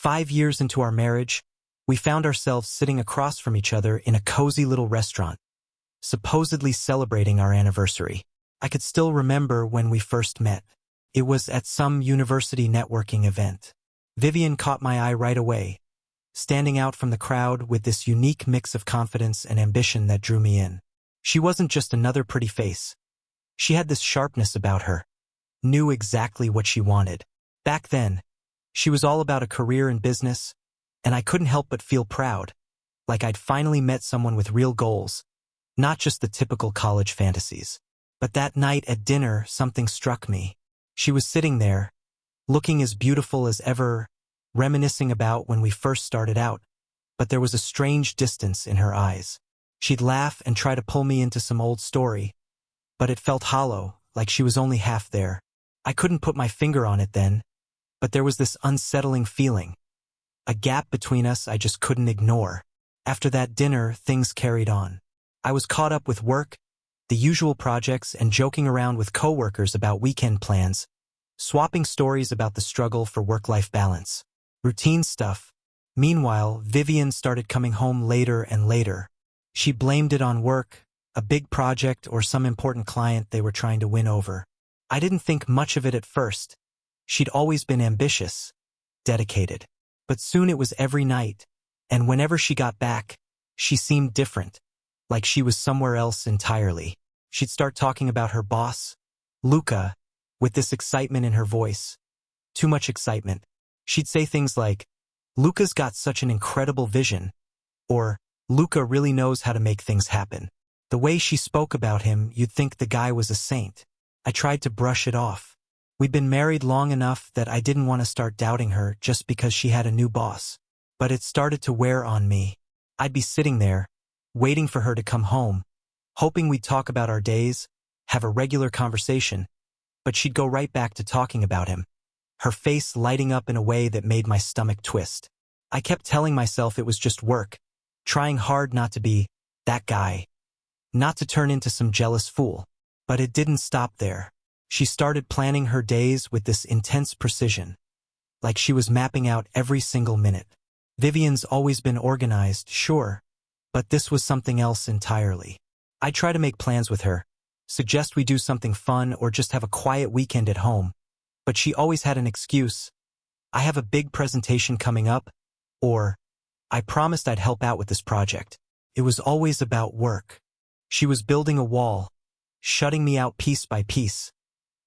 5 years into our marriage, we found ourselves sitting across from each other in a cozy little restaurant, supposedly celebrating our anniversary. I could still remember when we first met. It was at some university networking event. Vivian caught my eye right away, standing out from the crowd with this unique mix of confidence and ambition that drew me in. She wasn't just another pretty face. She had this sharpness about her, knew exactly what she wanted. Back then, she was all about a career in business, and I couldn't help but feel proud, like I'd finally met someone with real goals, not just the typical college fantasies. But that night at dinner, something struck me. She was sitting there, looking as beautiful as ever, reminiscing about when we first started out, but there was a strange distance in her eyes. She'd laugh and try to pull me into some old story, but it felt hollow, like she was only half there. I couldn't put my finger on it then, but there was this unsettling feeling, a gap between us I just couldn't ignore. After that dinner, things carried on. I was caught up with work, the usual projects, and joking around with coworkers about weekend plans, swapping stories about the struggle for work-life balance. Routine stuff. Meanwhile, Vivian started coming home later and later. She blamed it on work, a big project, or some important client they were trying to win over. I didn't think much of it at first. She'd always been ambitious, dedicated. But soon it was every night, and whenever she got back, she seemed different, like she was somewhere else entirely. She'd start talking about her boss, Luca, with this excitement in her voice. Too much excitement. She'd say things like, "Luca's got such an incredible vision," or "Luca really knows how to make things happen." The way she spoke about him, you'd think the guy was a saint. I tried to brush it off. We'd been married long enough that I didn't want to start doubting her just because she had a new boss. But it started to wear on me. I'd be sitting there, waiting for her to come home, hoping we'd talk about our days, have a regular conversation, but she'd go right back to talking about him, her face lighting up in a way that made my stomach twist. I kept telling myself it was just work, trying hard not to be that guy, not to turn into some jealous fool. But it didn't stop there. She started planning her days with this intense precision, like she was mapping out every single minute. Vivian's always been organized, sure, but this was something else entirely. I'd try to make plans with her, suggest we do something fun or just have a quiet weekend at home, but she always had an excuse. "I have a big presentation coming up," or "I promised I'd help out with this project." It was always about work. She was building a wall, shutting me out piece by piece,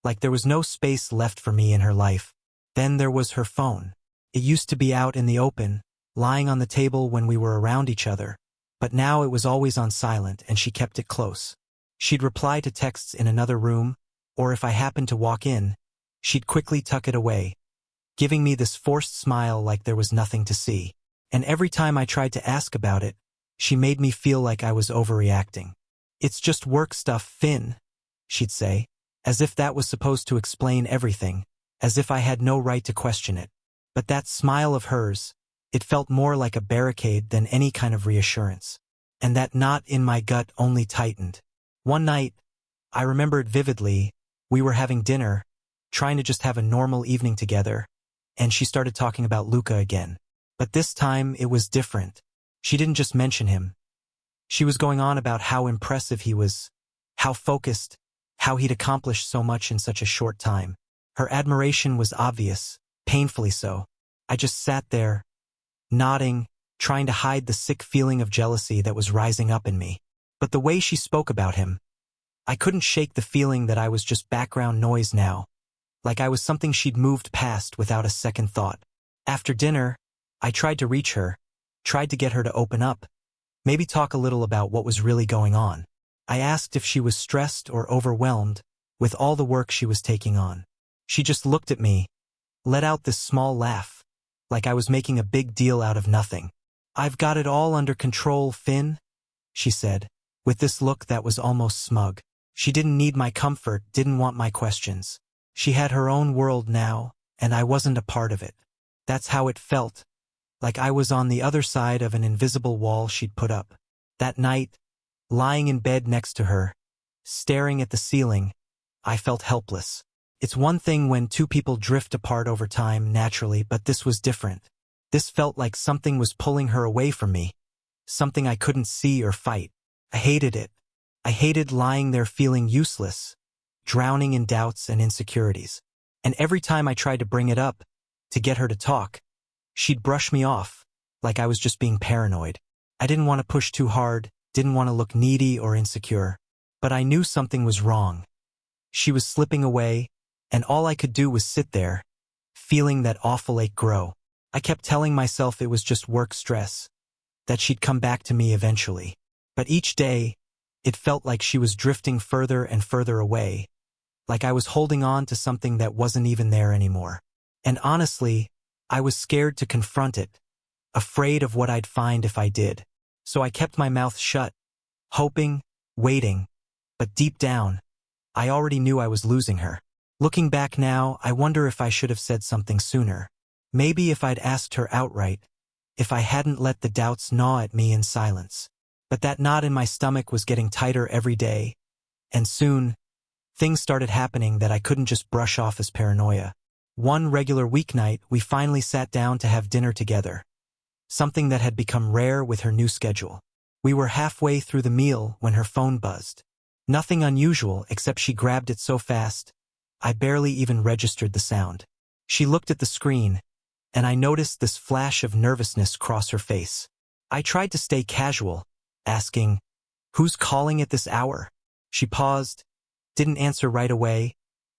like there was no space left for me in her life. Then there was her phone. It used to be out in the open, lying on the table when we were around each other, but now it was always on silent and she kept it close. She'd reply to texts in another room, or if I happened to walk in, she'd quickly tuck it away, giving me this forced smile like there was nothing to see. And every time I tried to ask about it, she made me feel like I was overreacting. "It's just work stuff, Finn," she'd say, as if that was supposed to explain everything, as if I had no right to question it. But that smile of hers, it felt more like a barricade than any kind of reassurance. And that knot in my gut only tightened. One night, I remember it vividly, we were having dinner, trying to just have a normal evening together, and she started talking about Luca again. But this time, it was different. She didn't just mention him. She was going on about how impressive he was, how focused, how he'd accomplished so much in such a short time. Her admiration was obvious, painfully so. I just sat there, nodding, trying to hide the sick feeling of jealousy that was rising up in me. But the way she spoke about him, I couldn't shake the feeling that I was just background noise now, like I was something she'd moved past without a second thought. After dinner, I tried to reach her, tried to get her to open up, maybe talk a little about what was really going on. I asked if she was stressed or overwhelmed with all the work she was taking on. She just looked at me, let out this small laugh, like I was making a big deal out of nothing. "I've got it all under control, Finn," she said, with this look that was almost smug. She didn't need my comfort, didn't want my questions. She had her own world now, and I wasn't a part of it. That's how it felt, like I was on the other side of an invisible wall she'd put up. That night, lying in bed next to her, staring at the ceiling, I felt helpless. It's one thing when two people drift apart over time naturally, but this was different. This felt like something was pulling her away from me, something I couldn't see or fight. I hated it. I hated lying there feeling useless, drowning in doubts and insecurities. And every time I tried to bring it up, to get her to talk, she'd brush me off, like I was just being paranoid. I didn't want to push too hard, didn't want to look needy or insecure, but I knew something was wrong. She was slipping away, and all I could do was sit there, feeling that awful ache grow. I kept telling myself it was just work stress, that she'd come back to me eventually. But each day, it felt like she was drifting further and further away, like I was holding on to something that wasn't even there anymore. And honestly, I was scared to confront it, afraid of what I'd find if I did. So I kept my mouth shut, hoping, waiting, but deep down, I already knew I was losing her. Looking back now, I wonder if I should have said something sooner. Maybe if I'd asked her outright, if I hadn't let the doubts gnaw at me in silence. But that knot in my stomach was getting tighter every day, and soon, things started happening that I couldn't just brush off as paranoia. One regular weeknight, we finally sat down to have dinner together, something that had become rare with her new schedule. We were halfway through the meal when her phone buzzed. Nothing unusual, except she grabbed it so fast, I barely even registered the sound. She looked at the screen, and I noticed this flash of nervousness cross her face. I tried to stay casual, asking, "Who's calling at this hour?" She paused, didn't answer right away,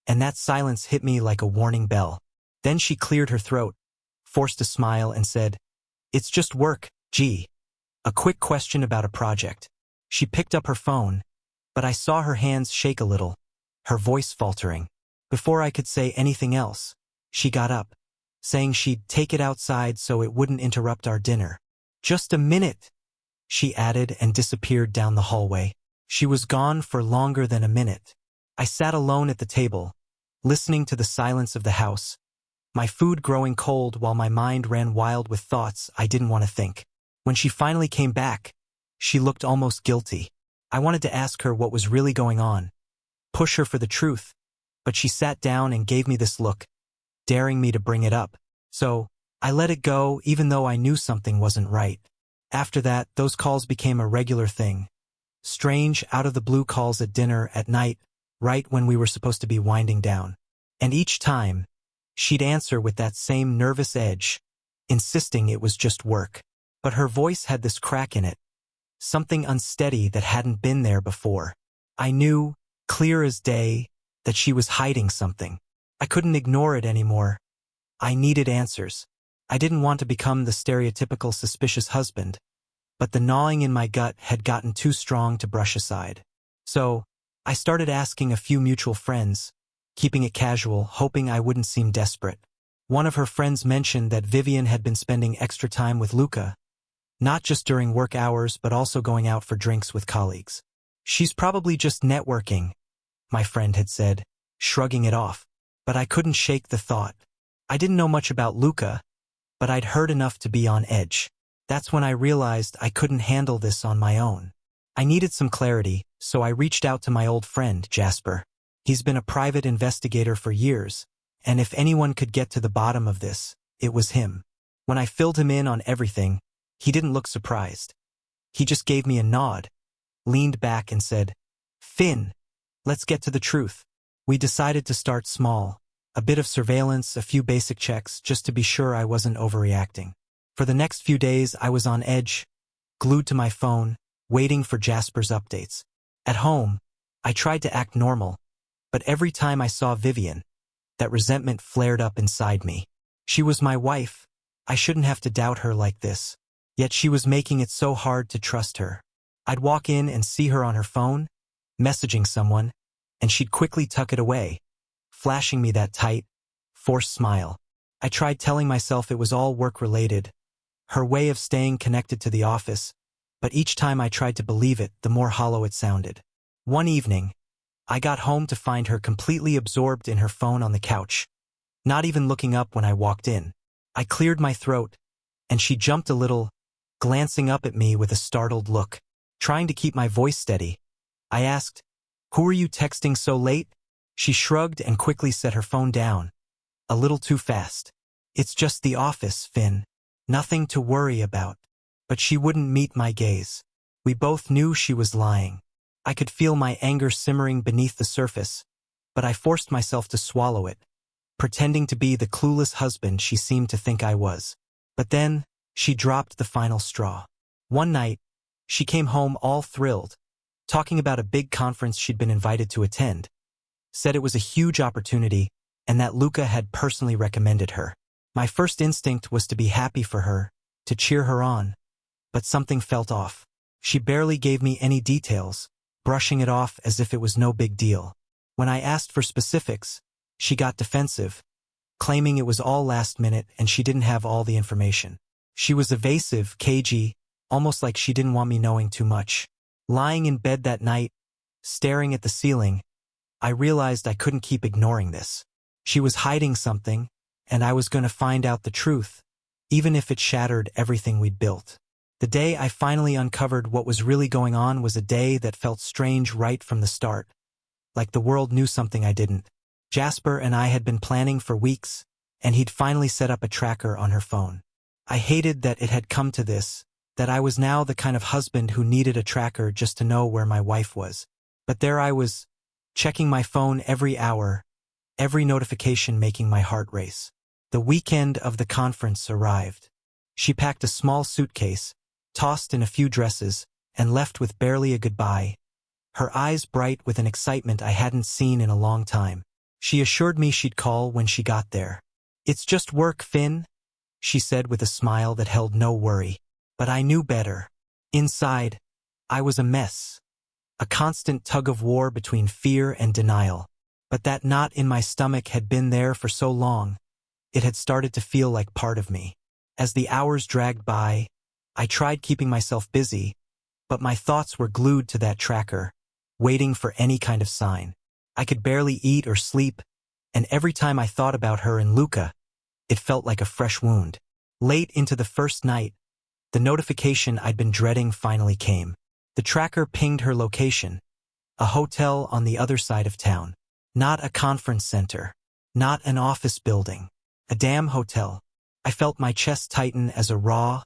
and that silence hit me like a warning bell. Then she cleared her throat, forced a smile, and said, "It's just work, gee. A quick question about a project." She picked up her phone, but I saw her hands shake a little, her voice faltering. Before I could say anything else, she got up, saying she'd take it outside so it wouldn't interrupt our dinner. "Just a minute," she added, and disappeared down the hallway. She was gone for longer than a minute. I sat alone at the table, listening to the silence of the house, my food growing cold while my mind ran wild with thoughts I didn't want to think. When she finally came back, she looked almost guilty. I wanted to ask her what was really going on, push her for the truth, but she sat down and gave me this look, daring me to bring it up. So, I let it go even though I knew something wasn't right. After that, those calls became a regular thing. Strange, out-of-the-blue calls at dinner, at night, right when we were supposed to be winding down. And each time, she'd answer with that same nervous edge, insisting it was just work. But her voice had this crack in it, something unsteady that hadn't been there before. I knew, clear as day, that she was hiding something. I couldn't ignore it anymore. I needed answers. I didn't want to become the stereotypical suspicious husband, but the gnawing in my gut had gotten too strong to brush aside. So, I started asking a few mutual friends, keeping it casual, hoping I wouldn't seem desperate. One of her friends mentioned that Vivian had been spending extra time with Luca, not just during work hours but also going out for drinks with colleagues. "She's probably just networking," my friend had said, shrugging it off. But I couldn't shake the thought. I didn't know much about Luca, but I'd heard enough to be on edge. That's when I realized I couldn't handle this on my own. I needed some clarity, so I reached out to my old friend, Jasper. He's been a private investigator for years, and if anyone could get to the bottom of this, it was him. When I filled him in on everything, he didn't look surprised. He just gave me a nod, leaned back and said, "Finn, let's get to the truth." We decided to start small, a bit of surveillance, a few basic checks, just to be sure I wasn't overreacting. For the next few days, I was on edge, glued to my phone, waiting for Jasper's updates. At home, I tried to act normal, but every time I saw Vivian, that resentment flared up inside me. She was my wife. I shouldn't have to doubt her like this. Yet she was making it so hard to trust her. I'd walk in and see her on her phone, messaging someone, and she'd quickly tuck it away, flashing me that tight, forced smile. I tried telling myself it was all work-related, her way of staying connected to the office, but each time I tried to believe it, the more hollow it sounded. One evening, I got home to find her completely absorbed in her phone on the couch, not even looking up when I walked in. I cleared my throat, and she jumped a little, glancing up at me with a startled look. Trying to keep my voice steady, I asked, "Who are you texting so late?" She shrugged and quickly set her phone down, a little too fast. "It's just the office, Finn. Nothing to worry about. But she wouldn't meet my gaze. We both knew she was lying. I could feel my anger simmering beneath the surface, but I forced myself to swallow it, pretending to be the clueless husband she seemed to think I was. But then, she dropped the final straw. One night, she came home all thrilled, talking about a big conference she'd been invited to attend, said it was a huge opportunity and that Luca had personally recommended her. My first instinct was to be happy for her, to cheer her on, but something felt off. She barely gave me any details, brushing it off as if it was no big deal. When I asked for specifics, she got defensive, claiming it was all last minute and she didn't have all the information. She was evasive, cagey, almost like she didn't want me knowing too much. Lying in bed that night, staring at the ceiling, I realized I couldn't keep ignoring this. She was hiding something, and I was going to find out the truth, even if it shattered everything we'd built. The day I finally uncovered what was really going on was a day that felt strange right from the start, like the world knew something I didn't. Jasper and I had been planning for weeks, and he'd finally set up a tracker on her phone. I hated that it had come to this, that I was now the kind of husband who needed a tracker just to know where my wife was. But there I was, checking my phone every hour, every notification making my heart race. The weekend of the conference arrived. She packed a small suitcase, tossed in a few dresses, and left with barely a goodbye, her eyes bright with an excitement I hadn't seen in a long time. She assured me she'd call when she got there. "It's just work, Finn," she said with a smile that held no worry. But I knew better. Inside, I was a mess. A constant tug-of-war between fear and denial. But that knot in my stomach had been there for so long, it had started to feel like part of me. As the hours dragged by, I tried keeping myself busy, but my thoughts were glued to that tracker, waiting for any kind of sign. I could barely eat or sleep, and every time I thought about her and Luca, it felt like a fresh wound. Late into the first night, the notification I'd been dreading finally came. The tracker pinged her location, a hotel on the other side of town. Not a conference center, not an office building, a damn hotel. I felt my chest tighten as a raw,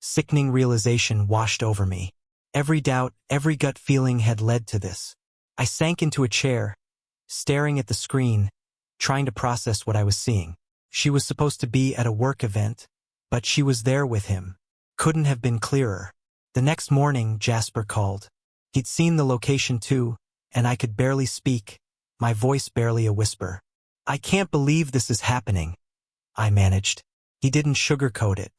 sickening realization washed over me. Every doubt, every gut feeling had led to this. I sank into a chair, staring at the screen, trying to process what I was seeing. She was supposed to be at a work event, but she was there with him. Couldn't have been clearer. The next morning, Jasper called. He'd seen the location too, and I could barely speak, my voice barely a whisper. "I can't believe this is happening," I managed. He didn't sugarcoat it.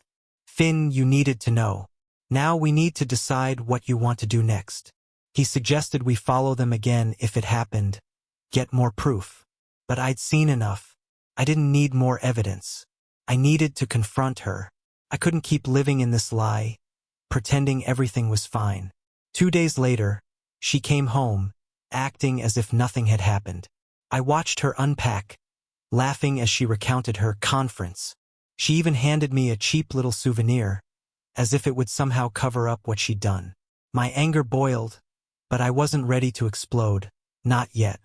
"Finn, you needed to know. Now we need to decide what you want to do next." He suggested we follow them again if it happened, get more proof. But I'd seen enough. I didn't need more evidence. I needed to confront her. I couldn't keep living in this lie, pretending everything was fine. 2 days later, she came home, acting as if nothing had happened. I watched her unpack, laughing as she recounted her conference. She even handed me a cheap little souvenir, as if it would somehow cover up what she'd done. My anger boiled, but I wasn't ready to explode, not yet.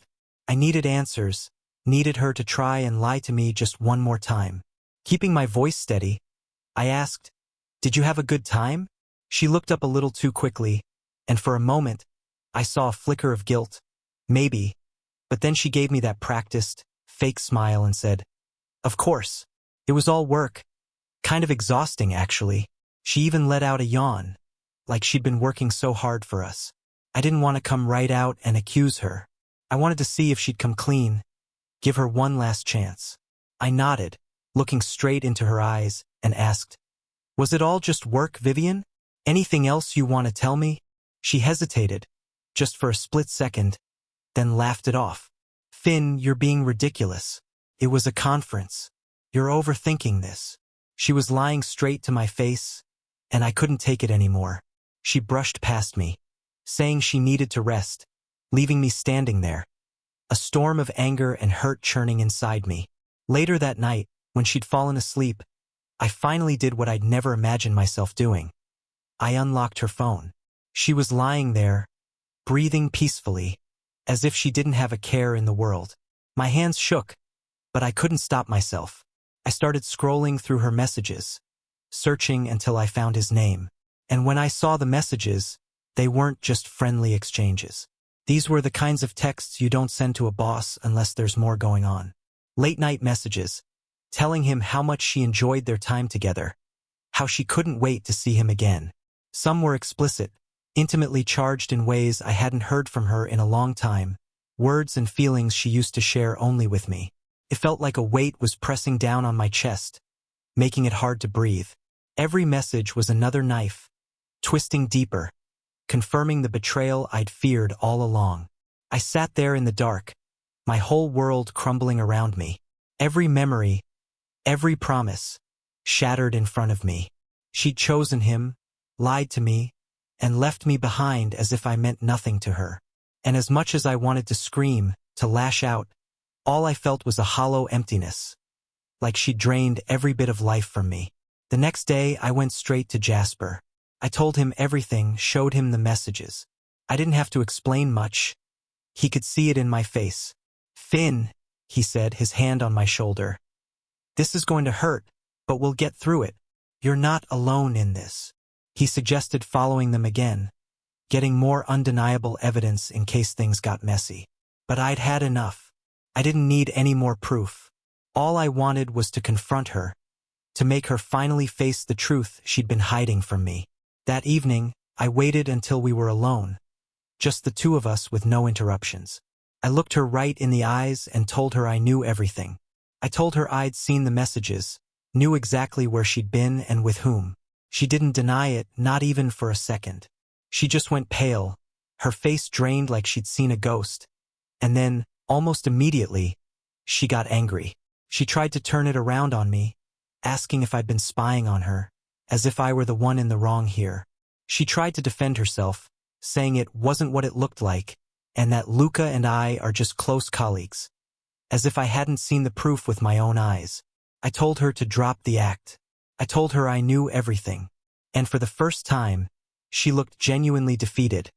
I needed answers, needed her to try and lie to me just one more time. Keeping my voice steady, I asked, "Did you have a good time?" She looked up a little too quickly, and for a moment, I saw a flicker of guilt. Maybe. But then she gave me that practiced, fake smile and said, "Of course. It was all work. Kind of exhausting, actually." She even let out a yawn, like she'd been working so hard for us. I didn't want to come right out and accuse her. I wanted to see if she'd come clean, give her one last chance. I nodded, looking straight into her eyes, and asked, "Was it all just work, Vivian? Anything else you want to tell me?" She hesitated, just for a split second, then laughed it off. "Finn, you're being ridiculous. It was a conference. You're overthinking this." She was lying straight to my face, and I couldn't take it anymore. She brushed past me, saying she needed to rest, leaving me standing there, a storm of anger and hurt churning inside me. Later that night, when she'd fallen asleep, I finally did what I'd never imagined myself doing. I unlocked her phone. She was lying there, breathing peacefully, as if she didn't have a care in the world. My hands shook, but I couldn't stop myself. I started scrolling through her messages, searching until I found his name. And when I saw the messages, they weren't just friendly exchanges. These were the kinds of texts you don't send to a boss unless there's more going on. Late-night messages, telling him how much she enjoyed their time together, how she couldn't wait to see him again. Some were explicit, intimately charged in ways I hadn't heard from her in a long time, words and feelings she used to share only with me. It felt like a weight was pressing down on my chest, making it hard to breathe. Every message was another knife, twisting deeper, confirming the betrayal I'd feared all along. I sat there in the dark, my whole world crumbling around me. Every memory, every promise, shattered in front of me. She'd chosen him, lied to me, and left me behind as if I meant nothing to her. And as much as I wanted to scream, to lash out, all I felt was a hollow emptiness, like she'd drained every bit of life from me. The next day, I went straight to Jasper. I told him everything, showed him the messages. I didn't have to explain much. He could see it in my face. "Finn," he said, his hand on my shoulder. "This is going to hurt, but we'll get through it. You're not alone in this." He suggested following them again, getting more undeniable evidence in case things got messy. But I'd had enough. I didn't need any more proof. All I wanted was to confront her, to make her finally face the truth she'd been hiding from me. That evening, I waited until we were alone, just the two of us with no interruptions. I looked her right in the eyes and told her I knew everything. I told her I'd seen the messages, knew exactly where she'd been and with whom. She didn't deny it, not even for a second. She just went pale, her face drained like she'd seen a ghost. And then, almost immediately, she got angry. She tried to turn it around on me, asking if I'd been spying on her, as if I were the one in the wrong here. She tried to defend herself, saying it wasn't what it looked like, and that Luca and I are just close colleagues, as if I hadn't seen the proof with my own eyes. I told her to drop the act. I told her I knew everything. And for the first time, she looked genuinely defeated,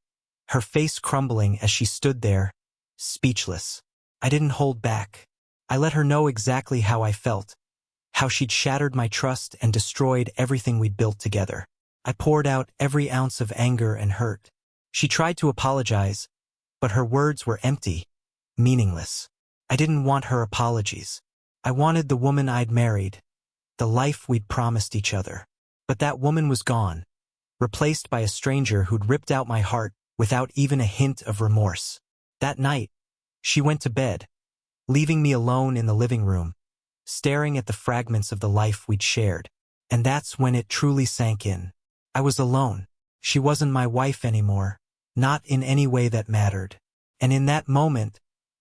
her face crumbling as she stood there, speechless. I didn't hold back. I let her know exactly how I felt, how she'd shattered my trust and destroyed everything we'd built together. I poured out every ounce of anger and hurt. She tried to apologize, but her words were empty, meaningless. I didn't want her apologies. I wanted the woman I'd married, the life we'd promised each other. But that woman was gone, replaced by a stranger who'd ripped out my heart without even a hint of remorse. That night, she went to bed, leaving me alone in the living room, staring at the fragments of the life we'd shared. And that's when it truly sank in. I was alone. She wasn't my wife anymore, not in any way that mattered. And in that moment,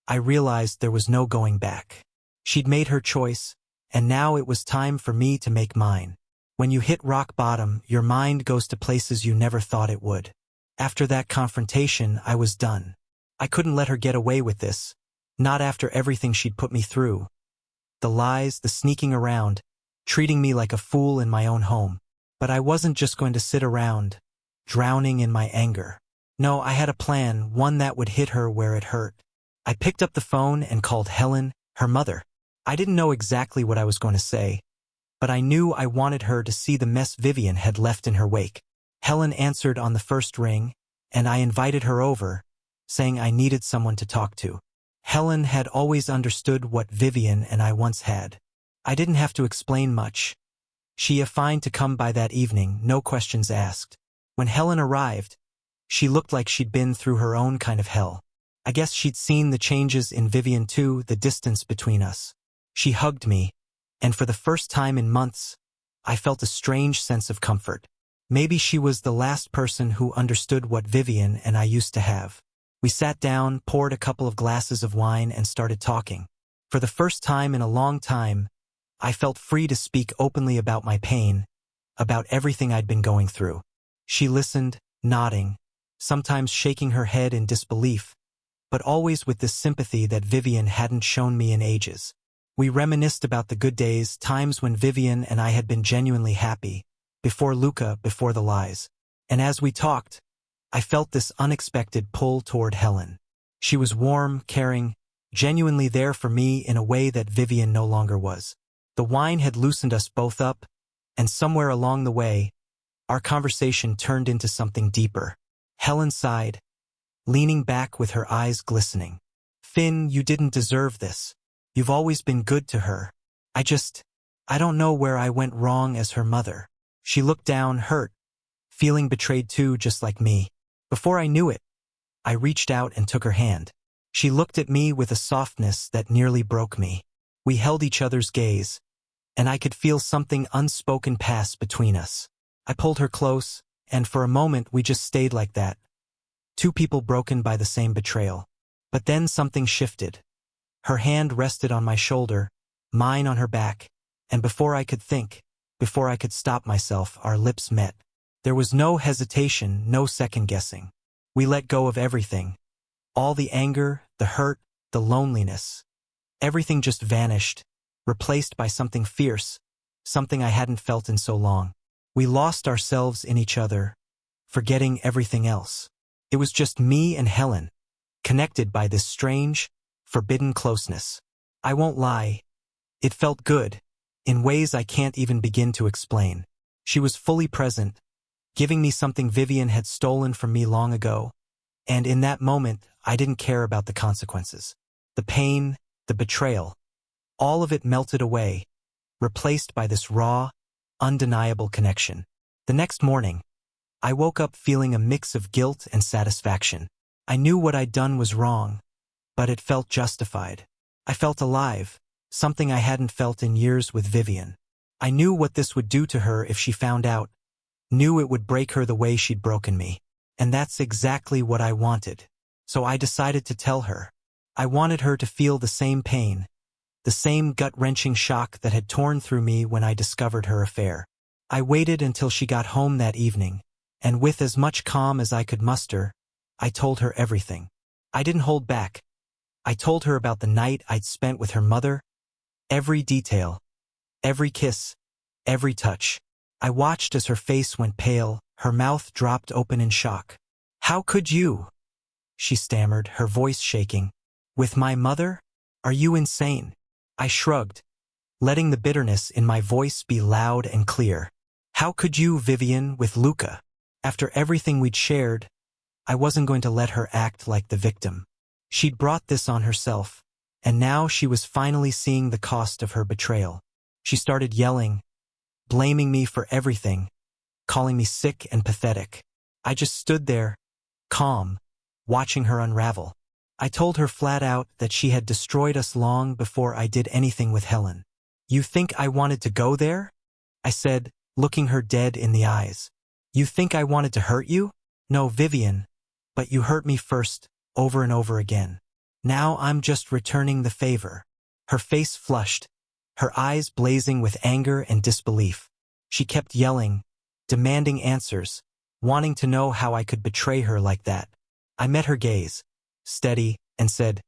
I realized there was no going back. She'd made her choice, and now it was time for me to make mine. When you hit rock bottom, your mind goes to places you never thought it would. After that confrontation, I was done. I couldn't let her get away with this, not after everything she'd put me through. The lies, the sneaking around, treating me like a fool in my own home. But I wasn't just going to sit around, drowning in my anger. No, I had a plan, one that would hit her where it hurt. I picked up the phone and called Helen, her mother. I didn't know exactly what I was going to say, but I knew I wanted her to see the mess Vivian had left in her wake. Helen answered on the first ring, and I invited her over, saying I needed someone to talk to. Helen had always understood what Vivian and I once had. I didn't have to explain much. She fine to come by that evening, no questions asked. When Helen arrived, she looked like she'd been through her own kind of hell. I guess she'd seen the changes in Vivian too, the distance between us. She hugged me, and for the first time in months, I felt a strange sense of comfort. Maybe she was the last person who understood what Vivian and I used to have. We sat down, poured a couple of glasses of wine, and started talking. For the first time in a long time, I felt free to speak openly about my pain, about everything I'd been going through. She listened, nodding, sometimes shaking her head in disbelief, but always with the sympathy that Vivian hadn't shown me in ages. We reminisced about the good days, times when Vivian and I had been genuinely happy, before Luca, before the lies. And as we talked, I felt this unexpected pull toward Helen. She was warm, caring, genuinely there for me in a way that Vivian no longer was. The wine had loosened us both up, And somewhere along the way, our conversation turned into something deeper. Helen sighed, leaning back with her eyes glistening. Finn, you didn't deserve this. You've always been good to her. I don't know where I went wrong as her mother. She looked down, hurt, feeling betrayed too, just like me. Before I knew it, I reached out and took her hand. She looked at me with a softness that nearly broke me. We held each other's gaze, and I could feel something unspoken pass between us. I pulled her close, and for a moment we just stayed like that. Two people broken by the same betrayal. But then something shifted. Her hand rested on my shoulder, mine on her back, and before I could think, before I could stop myself, our lips met. There was no hesitation, no second-guessing. We let go of everything. All the anger, the hurt, the loneliness. Everything just vanished, replaced by something fierce, something I hadn't felt in so long. We lost ourselves in each other, forgetting everything else. It was just me and Helen, connected by this strange, forbidden closeness. I won't lie, it felt good, in ways I can't even begin to explain. She was fully present, giving me something Vivian had stolen from me long ago, and in that moment, I didn't care about the consequences. The pain, the betrayal, all of it melted away, replaced by this raw, undeniable connection. The next morning, I woke up feeling a mix of guilt and satisfaction. I knew what I'd done was wrong, but it felt justified. I felt alive, something I hadn't felt in years with Vivian. I knew what this would do to her if she found out, knew it would break her the way she'd broken me. And that's exactly what I wanted. So I decided to tell her. I wanted her to feel the same pain, the same gut-wrenching shock that had torn through me when I discovered her affair. I waited until she got home that evening, and with as much calm as I could muster, I told her everything. I didn't hold back. I told her about the night I'd spent with her mother, every detail, every kiss, every touch. I watched as her face went pale, her mouth dropped open in shock. "How could you?" she stammered, her voice shaking. "With my mother? Are you insane?" I shrugged, letting the bitterness in my voice be loud and clear. "How could you, Vivian, with Luca? After everything we'd shared, I wasn't going to let her act like the victim. She'd brought this on herself, and now she was finally seeing the cost of her betrayal." She started yelling, blaming me for everything, calling me sick and pathetic. I just stood there, calm, watching her unravel. I told her flat out that she had destroyed us long before I did anything with Helen. "You think I wanted to go there?" I said, looking her dead in the eyes. "You think I wanted to hurt you? No, Vivian, but you hurt me first, over and over again. Now I'm just returning the favor." Her face flushed, her eyes blazing with anger and disbelief. She kept yelling, demanding answers, wanting to know how I could betray her like that. I met her gaze, steady, and said,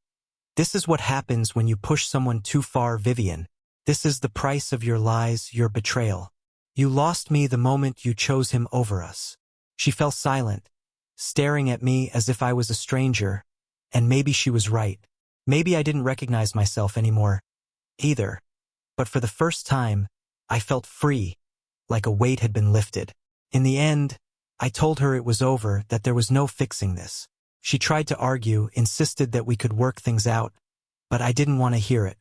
"This is what happens when you push someone too far, Vivian. This is the price of your lies, your betrayal. You lost me the moment you chose him over us." She fell silent, staring at me as if I was a stranger, and maybe she was right. Maybe I didn't recognize myself anymore, either. But for the first time, I felt free, like a weight had been lifted. In the end, I told her it was over, that there was no fixing this. She tried to argue, insisted that we could work things out, but I didn't want to hear it.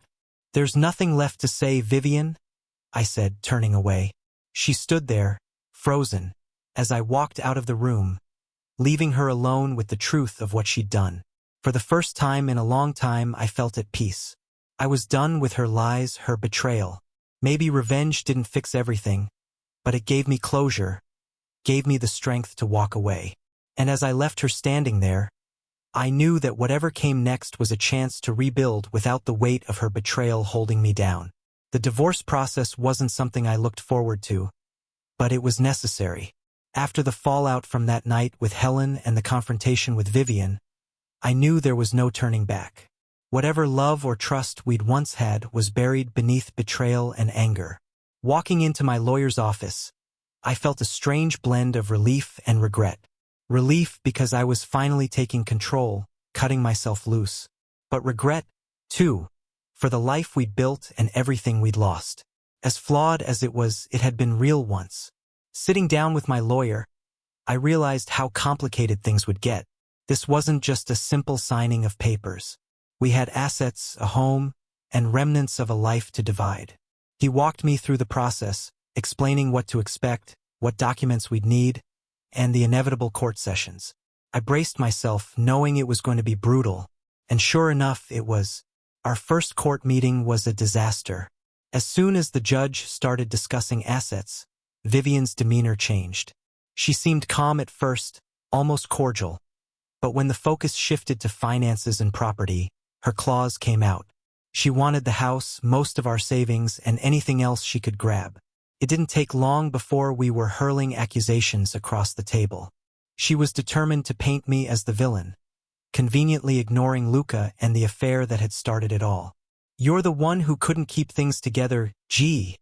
"There's nothing left to say, Vivian," I said, turning away. She stood there, frozen, as I walked out of the room, leaving her alone with the truth of what she'd done. For the first time in a long time, I felt at peace. I was done with her lies, her betrayal. Maybe revenge didn't fix everything, but it gave me closure, gave me the strength to walk away. And as I left her standing there, I knew that whatever came next was a chance to rebuild without the weight of her betrayal holding me down. The divorce process wasn't something I looked forward to, but it was necessary. After the fallout from that night with Helen and the confrontation with Vivian, I knew there was no turning back. Whatever love or trust we'd once had was buried beneath betrayal and anger. Walking into my lawyer's office, I felt a strange blend of relief and regret. Relief because I was finally taking control, cutting myself loose. But regret, too, for the life we'd built and everything we'd lost. As flawed as it had been real once. Sitting down with my lawyer, I realized how complicated things would get. This wasn't just a simple signing of papers. We had assets, a home, and remnants of a life to divide. He walked me through the process, explaining what to expect, what documents we'd need, and the inevitable court sessions. I braced myself, knowing it was going to be brutal, and sure enough, it was. Our first court meeting was a disaster. As soon as the judge started discussing assets, Vivian's demeanor changed. She seemed calm at first, almost cordial, but when the focus shifted to finances and property, her claws came out. She wanted the house, most of our savings, and anything else she could grab. It didn't take long before we were hurling accusations across the table. She was determined to paint me as the villain, conveniently ignoring Luca and the affair that had started it all. "You're the one who couldn't keep things together, gee,"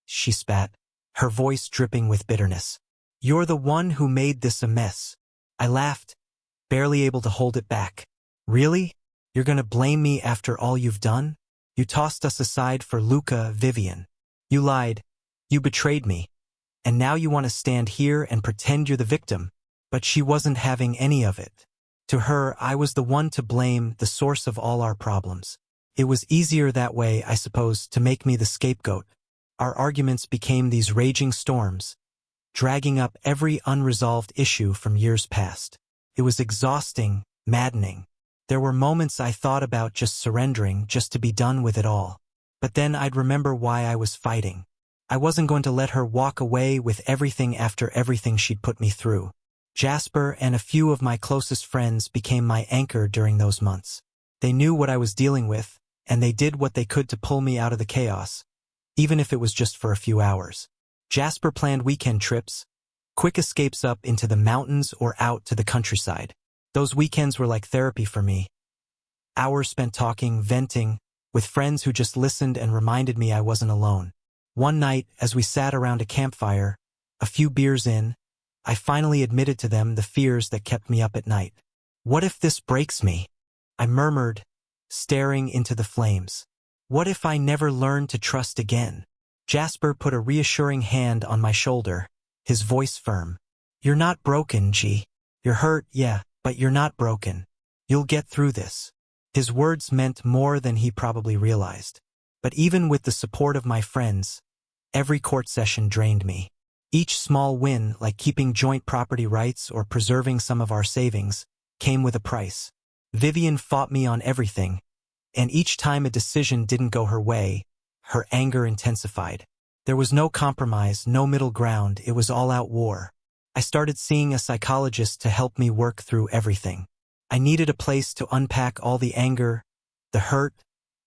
she spat, her voice dripping with bitterness. "You're the one who made this a mess." I laughed, barely able to hold it back. "Really? You're gonna blame me after all you've done? You tossed us aside for Luca, Vivian. You lied. You betrayed me. And now you want to stand here and pretend you're the victim." But she wasn't having any of it. To her, I was the one to blame, the source of all our problems. It was easier that way, I suppose, to make me the scapegoat. Our arguments became these raging storms, dragging up every unresolved issue from years past. It was exhausting, maddening. There were moments I thought about just surrendering, just to be done with it all. But then I'd remember why I was fighting. I wasn't going to let her walk away with everything after everything she'd put me through. Jasper and a few of my closest friends became my anchor during those months. They knew what I was dealing with, and they did what they could to pull me out of the chaos, even if it was just for a few hours. Jasper planned weekend trips, quick escapes up into the mountains or out to the countryside. Those weekends were like therapy for me. Hours spent talking, venting, with friends who just listened and reminded me I wasn't alone. One night, as we sat around a campfire, a few beers in, I finally admitted to them the fears that kept me up at night. "What if this breaks me?" I murmured, staring into the flames. "What if I never learn to trust again?" Jasper put a reassuring hand on my shoulder, his voice firm. "You're not broken, G. You're hurt, yeah, but you're not broken. You'll get through this." His words meant more than he probably realized. But even with the support of my friends, every court session drained me. Each small win, like keeping joint property rights or preserving some of our savings, came with a price. Vivian fought me on everything, and each time a decision didn't go her way, her anger intensified. There was no compromise, no middle ground, it was all-out war. I started seeing a psychologist to help me work through everything. I needed a place to unpack all the anger, the hurt,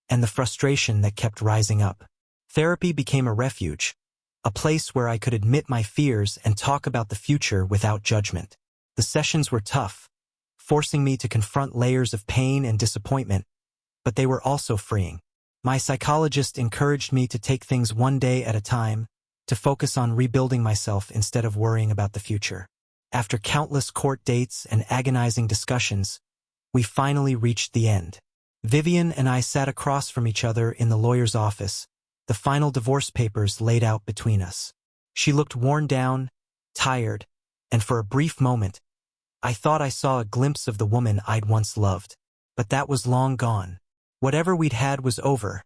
and the frustration that kept rising up. Therapy became a refuge, a place where I could admit my fears and talk about the future without judgment. The sessions were tough, forcing me to confront layers of pain and disappointment, but they were also freeing. My psychologist encouraged me to take things one day at a time, to focus on rebuilding myself instead of worrying about the future. After countless court dates and agonizing discussions, we finally reached the end. Vivian and I sat across from each other in the lawyer's office, the final divorce papers laid out between us. She looked worn down, tired, and for a brief moment, I thought I saw a glimpse of the woman I'd once loved. But that was long gone. Whatever we'd had was over,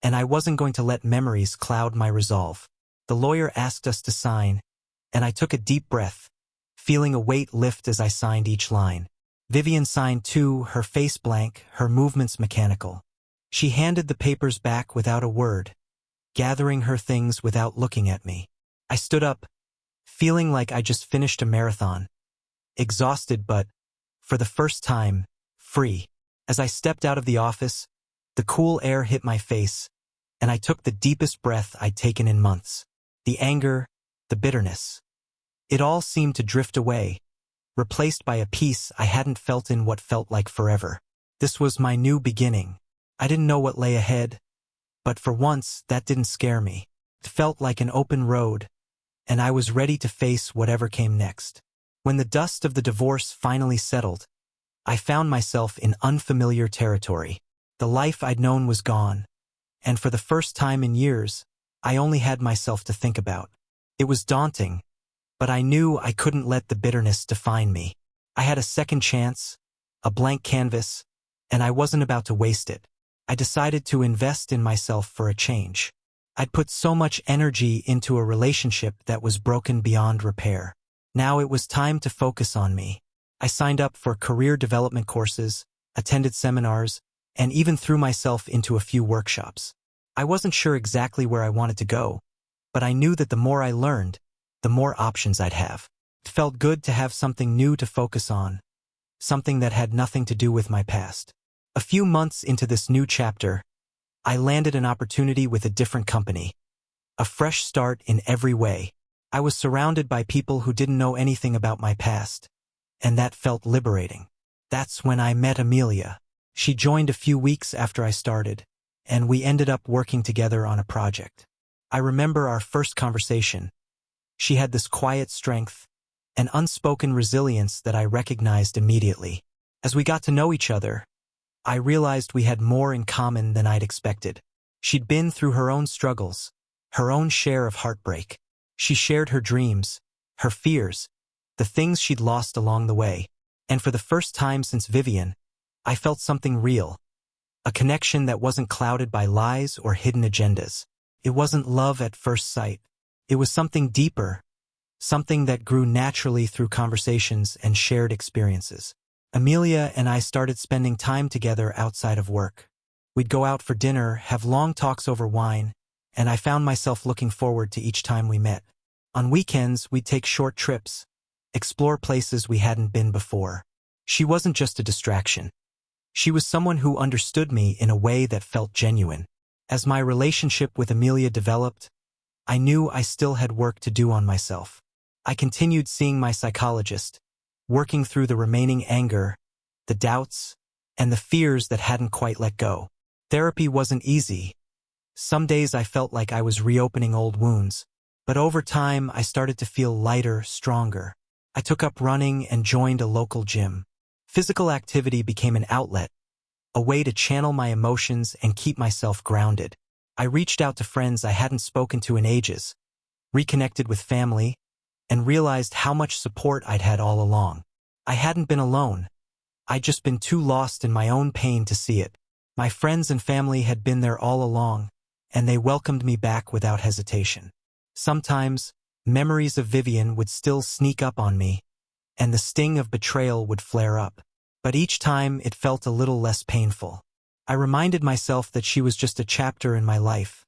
and I wasn't going to let memories cloud my resolve. The lawyer asked us to sign, and I took a deep breath, feeling a weight lift as I signed each line. Vivian signed too, her face blank, her movements mechanical. She handed the papers back without a word, gathering her things without looking at me. I stood up, feeling like I just finished a marathon. Exhausted but, for the first time, free. As I stepped out of the office, the cool air hit my face, and I took the deepest breath I'd taken in months. The anger, the bitterness. It all seemed to drift away, replaced by a peace I hadn't felt in what felt like forever. This was my new beginning. I didn't know what lay ahead, but for once, that didn't scare me. It felt like an open road, and I was ready to face whatever came next. When the dust of the divorce finally settled, I found myself in unfamiliar territory. The life I'd known was gone, and for the first time in years, I only had myself to think about. It was daunting, but I knew I couldn't let the bitterness define me. I had a second chance, a blank canvas, and I wasn't about to waste it. I decided to invest in myself for a change. I'd put so much energy into a relationship that was broken beyond repair. Now it was time to focus on me. I signed up for career development courses, attended seminars, and even threw myself into a few workshops. I wasn't sure exactly where I wanted to go, but I knew that the more I learned, the more options I'd have. It felt good to have something new to focus on, something that had nothing to do with my past. A few months into this new chapter, I landed an opportunity with a different company. A fresh start in every way. I was surrounded by people who didn't know anything about my past, and that felt liberating. That's when I met Amelia. She joined a few weeks after I started, and we ended up working together on a project. I remember our first conversation. She had this quiet strength, an unspoken resilience that I recognized immediately. As we got to know each other, I realized we had more in common than I'd expected. She'd been through her own struggles, her own share of heartbreak. She shared her dreams, her fears, the things she'd lost along the way. And for the first time since Vivian, I felt something real. A connection that wasn't clouded by lies or hidden agendas. It wasn't love at first sight. It was something deeper, something that grew naturally through conversations and shared experiences. Amelia and I started spending time together outside of work. We'd go out for dinner, have long talks over wine, and I found myself looking forward to each time we met. On weekends, we'd take short trips, explore places we hadn't been before. She wasn't just a distraction. She was someone who understood me in a way that felt genuine. As my relationship with Amelia developed, I knew I still had work to do on myself. I continued seeing my psychologist, working through the remaining anger, the doubts, and the fears that hadn't quite let go. Therapy wasn't easy. Some days I felt like I was reopening old wounds, but over time I started to feel lighter, stronger. I took up running and joined a local gym. Physical activity became an outlet, a way to channel my emotions and keep myself grounded. I reached out to friends I hadn't spoken to in ages, reconnected with family, and realized how much support I'd had all along. I hadn't been alone. I'd just been too lost in my own pain to see it. My friends and family had been there all along, and they welcomed me back without hesitation. Sometimes, memories of Vivian would still sneak up on me, and the sting of betrayal would flare up. But each time it felt a little less painful. I reminded myself that she was just a chapter in my life,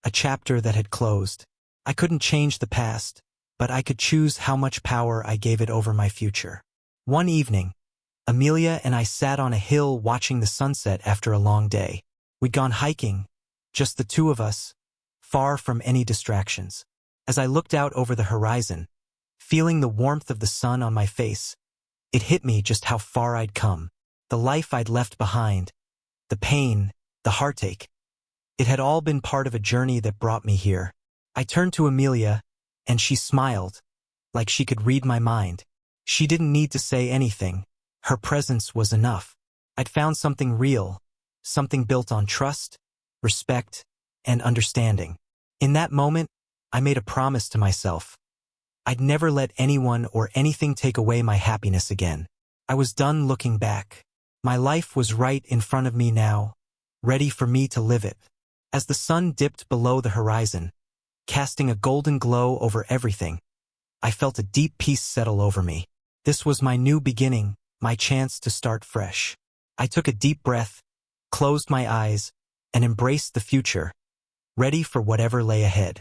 a chapter that had closed. I couldn't change the past, but I could choose how much power I gave it over my future. One evening, Amelia and I sat on a hill watching the sunset after a long day. We'd gone hiking, just the two of us, far from any distractions. As I looked out over the horizon, feeling the warmth of the sun on my face, it hit me just how far I'd come. The life I'd left behind, the pain, the heartache. It had all been part of a journey that brought me here. I turned to Amelia, and she smiled, like she could read my mind. She didn't need to say anything. Her presence was enough. I'd found something real, something built on trust, respect, and understanding. In that moment, I made a promise to myself. I'd never let anyone or anything take away my happiness again. I was done looking back. My life was right in front of me now, ready for me to live it. As the sun dipped below the horizon, casting a golden glow over everything, I felt a deep peace settle over me. This was my new beginning, my chance to start fresh. I took a deep breath, closed my eyes, and embraced the future, ready for whatever lay ahead.